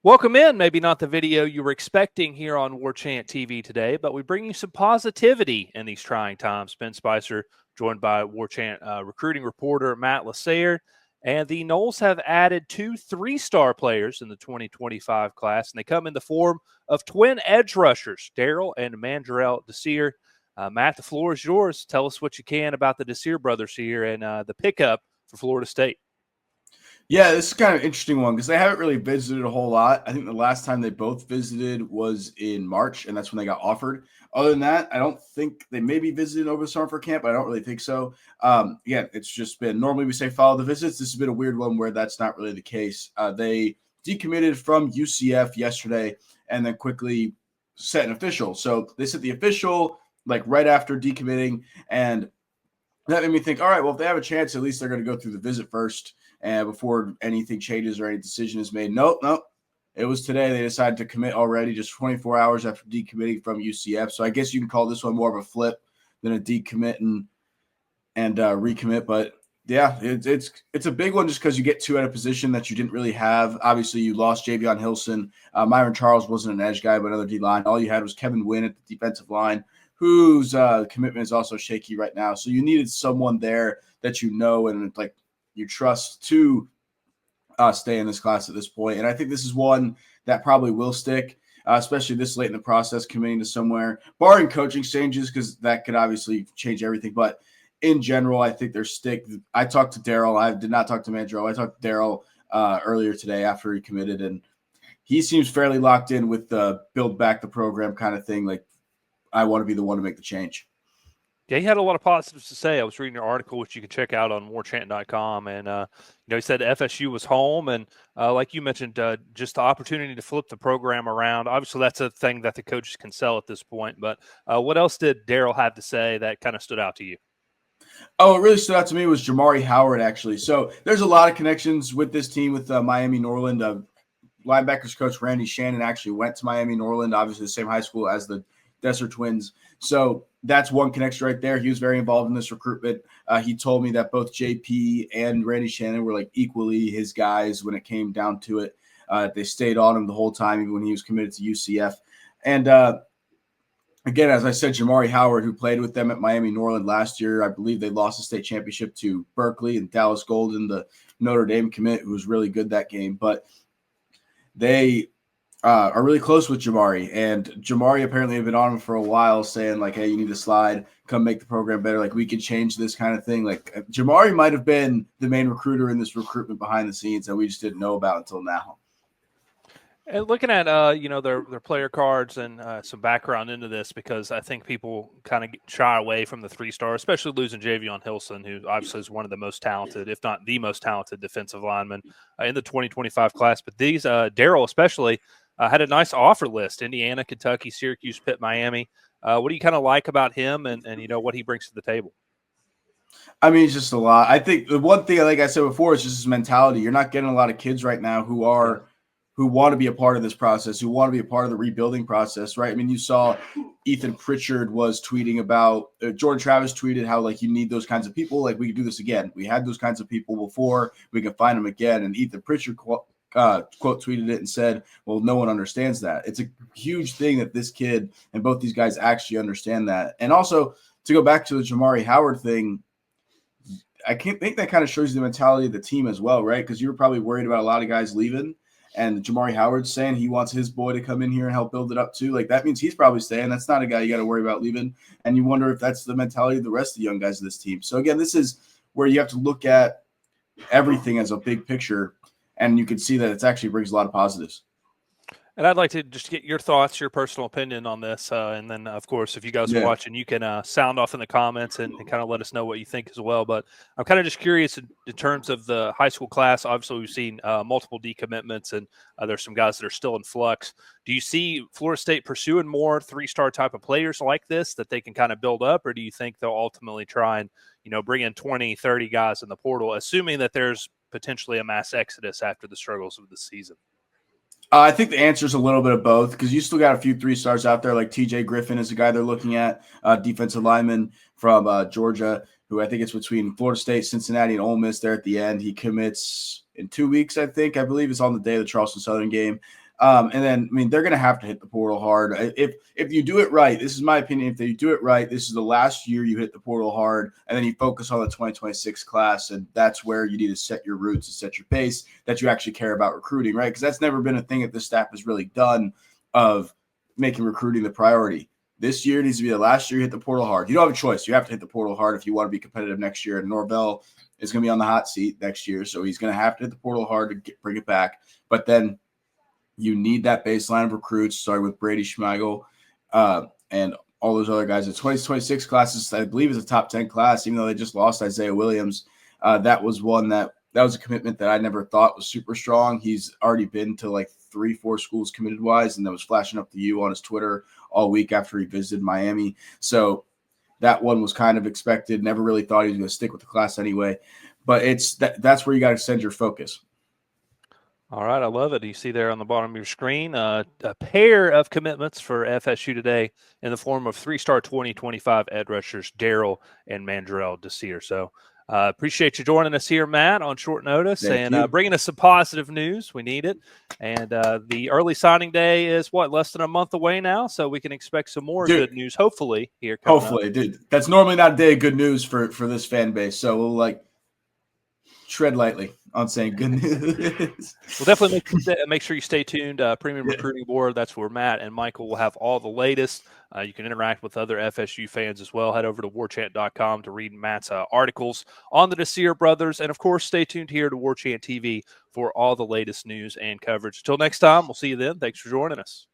Welcome in. Maybe not the video you were expecting here on Warchant TV today, but we bring you some positivity in these trying times. Ben Spicer, joined by Warchant recruiting reporter Matt LaSerre, and the Noles have added 2 3-star players in the 2025 class, and they come in the form of twin edge rushers, Darryll and Mandrell Desir. Matt, the floor is yours. Tell us what you can about the Desir brothers here and the pickup for Florida State. Yeah, this is kind of an interesting one because they haven't really visited a whole lot. I think the last time they both visited was in March, and that's when they got offered. Other than that, I don't think they maybe visited over the summer for camp, but I don't really think so. Again, it's just been normally we say follow the visits. This has been a weird one where that's not really the case. They decommitted from UCF yesterday and then quickly set an official. So they set the official like right after decommitting, and that made me think, all right, well, if they have a chance, at least they're going to go through the visit first and before anything changes or any decision is made. Nope. It was today they decided to commit already, just 24 hours after decommitting from UCF. So I guess you can call this one more of a flip than a decommit and recommit. But yeah, it's a big one just because you get 2 at a position that you didn't really have. Obviously, you lost Javion Hilson. Myron Charles wasn't an edge guy, but another D line. All you had was Kevin Wynn at the defensive line, whose commitment is also shaky right now. So you needed someone there that you know and like you trust to stay in this class at this point. And I think this is one that probably will stick, especially this late in the process, committing to somewhere, barring coaching changes, because that could obviously change everything. But in general, I think they're stick. I talked to Darryll. I did not talk to Mandrell. I talked to Darryll earlier today after he committed, and he seems fairly locked in with the build back the program kind of thing. Like, I want to be the one to make the change. Yeah, he had a lot of positives to say. I was reading your article, which you can check out on warchant.com. And, he said FSU was home. And like you mentioned, just the opportunity to flip the program around. Obviously, that's a thing that the coaches can sell at this point. But what else did Darryll have to say that kind of stood out to you? Oh, what really stood out to me was Jamari Howard, actually. So there's a lot of connections with this team with Miami Norland. Linebackers coach Randy Shannon actually went to Miami Norland, obviously the same high school as the Desir twins. So that's one connection right there. He was very involved in this recruitment. He told me that both JP and Randy Shannon were like equally his guys when it came down to it. They stayed on him the whole time, even when he was committed to UCF. And again, as I said, Jamari Howard, who played with them at Miami Norland last year, I believe they lost the state championship to Berkeley, and Dallas Golden, the Notre Dame commit, who was really good that game. But they are really close with Jamari, and Jamari apparently have been on him for a while saying like, hey, you need to slide, come make the program better. Like, we could change this kind of thing. Like, Jamari might have been the main recruiter in this recruitment behind the scenes that we just didn't know about until now. And looking at their player cards and some background into this, because I think people kind of shy away from the 3-star, especially losing Javion Hilson, who obviously is one of the most talented, if not the most talented defensive lineman in the 2025 class. But these Darryll especially had a nice offer list: Indiana, Kentucky, Syracuse, Pitt, Miami. What do you kind of like about him and what he brings to the table? I mean, it's just a lot. I think the one thing, like I said before, is just his mentality. You're not getting a lot of kids right now who want to be a part of this process, who want to be a part of the rebuilding process, right? I mean, you saw Ethan Pritchard was tweeting about Jordan Travis tweeted how, like, you need those kinds of people. Like, we could do this again. We had those kinds of people before. We can find them again. And Ethan Pritchard quote tweeted it and said, well, no one understands that. It's a huge thing that this kid and both these guys actually understand that. And also, to go back to the Jamari Howard thing, I can't think that kind of shows you the mentality of the team as well, right? Because you were probably worried about a lot of guys leaving. And Jamari Howard's saying he wants his boy to come in here and help build it up too. Like, that means he's probably staying. That's not a guy you got to worry about leaving. And you wonder if that's the mentality of the rest of the young guys of this team. So again, this is where you have to look at everything as a big picture, and you can see that it actually brings a lot of positives. And I'd like to just get your thoughts, your personal opinion on this. And then, of course, if you guys are watching, you can sound off in the comments and kind of let us know what you think as well. But I'm kind of just curious in terms of the high school class. Obviously, we've seen multiple decommitments, and there's some guys that are still in flux. Do you see Florida State pursuing more 3-star type of players like this that they can kind of build up? Or do you think they'll ultimately try and, bring in 20, 30 guys in the portal, assuming that there's potentially a mass exodus after the struggles of the season? I think the answer is a little bit of both, because you still got a few 3-stars out there, like TJ Griffin is a guy they're looking at, defensive lineman from Georgia, who I think it's between Florida State, Cincinnati, and Ole Miss there at the end. He commits in 2 weeks, I think. I believe it's on the day of the Charleston Southern game. And then, I mean, they're going to have to hit the portal hard. If you do it right, this is my opinion. If they do it right, this is the last year you hit the portal hard, and then you focus on the 2026 class, and that's where you need to set your roots and set your pace, that you actually care about recruiting, right? Because that's never been a thing that this staff has really done, of making recruiting the priority. This year needs to be the last year you hit the portal hard. You don't have a choice. You have to hit the portal hard if you want to be competitive next year. And Norvell is going to be on the hot seat next year, so he's going to have to hit the portal hard to bring it back. But then you need that baseline of recruits, starting with Brady Schmeigel and all those other guys. The 2026 classes, I believe, is a top 10 class, even though they just lost Isaiah Williams. That was one that was a commitment that I never thought was super strong. He's already been to like 3-4 schools committed wise, and that was flashing up the U on his Twitter all week after he visited Miami. So that one was kind of expected. Never really thought he was going to stick with the class anyway. But that's where you got to send your focus. All right, I love it. You see there on the bottom of your screen a pair of commitments for FSU today in the form of 3-star 2025 edge rushers Darryll and Mandrell Desir. So appreciate you joining us here, Matt, on short notice. Thank and you. Bringing us some positive news. We need it. And the early signing day is, less than a month away now, so we can expect some more good news, hopefully, here coming up. Dude. That's normally not a day of good news for this fan base, so we'll tread lightly on saying good news. Well, definitely make sure you stay tuned. Premium Recruiting Board, that's where Matt and Michael will have all the latest. You can interact with other FSU fans as well. Head over to warchant.com to read Matt's articles on the Desir brothers. And, of course, stay tuned here to Warchant TV for all the latest news and coverage. Until next time, we'll see you then. Thanks for joining us.